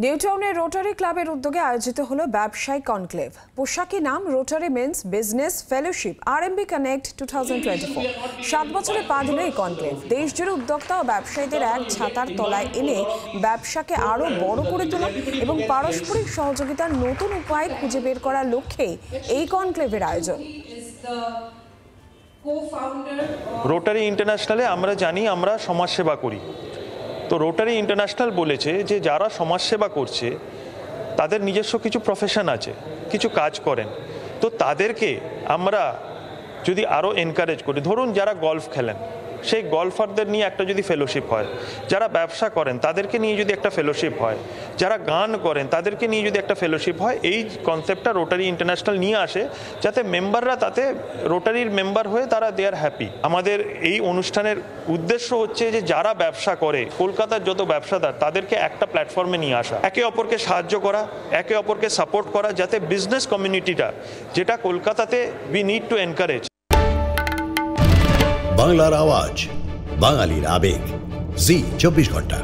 New টাউনের rotary ক্লাবের উদ্যোগে আয়োজিত হলো ব্যবসায়িক কনক্লেভ। পোশাকি নাম rotary men's business fellowship RMB connect 2024। 7 বছরে পা দিল এই কনক্লেভ। দেশজুড়ে উদ্যোক্তা ও ব্যবসায়ীদের এক ছাতার তলায় এনে ব্যবসাকে আরও বড় করে তোলা এবং পারস্পরিক সহযোগিতার নতুন উপায় খুঁজে বের করার লক্ষ্যে এই কনক্লেভের আয়োজন। রোটারি ইন্টারন্যাশনালে আমরা জানি আমরা সমাজসেবা করি। তো রোটারি ইন্টারন্যাশনাল বলেছে যে যারা সমাজসেবা করছে তাদের নিজস্ব কিছু প্রফেশন আছে, কিছু কাজ করেন, তো তাদেরকে আমরা যদি আরও এনকারেজ করি, ধরুন যারা গলফ খেলেন সেই গলফারদের নিয়ে একটা যদি ফেলোশিপ হয়, যারা ব্যবসা করেন তাদেরকে নিয়ে যদি একটা ফেলোশিপ হয়, যারা গান করেন তাদেরকে নিয়ে যদি একটা ফেলোশিপ হয়, এই কনসেপ্টটা রোটারি ইন্টারন্যাশনাল নিয়ে আসে যাতে মেম্বাররা তাতে রোটারির মেম্বার হয়ে তারা দে আর হ্যাপি। আমাদের এই অনুষ্ঠানের উদ্দেশ্য হচ্ছে যে যারা ব্যবসা করে, কলকাতার যত ব্যবসাদার, তাদেরকে একটা প্ল্যাটফর্মে নিয়ে আসা, একে অপরকে সাহায্য করা, একে অপরকে সাপোর্ট করা, যাতে বিজনেস কমিউনিটিটা যেটা কলকাতাতে উই নিড টু এনকারেজ। বাংলার আওয়াজ, বাঙালির আবেগ, জি 24 ঘন্টা।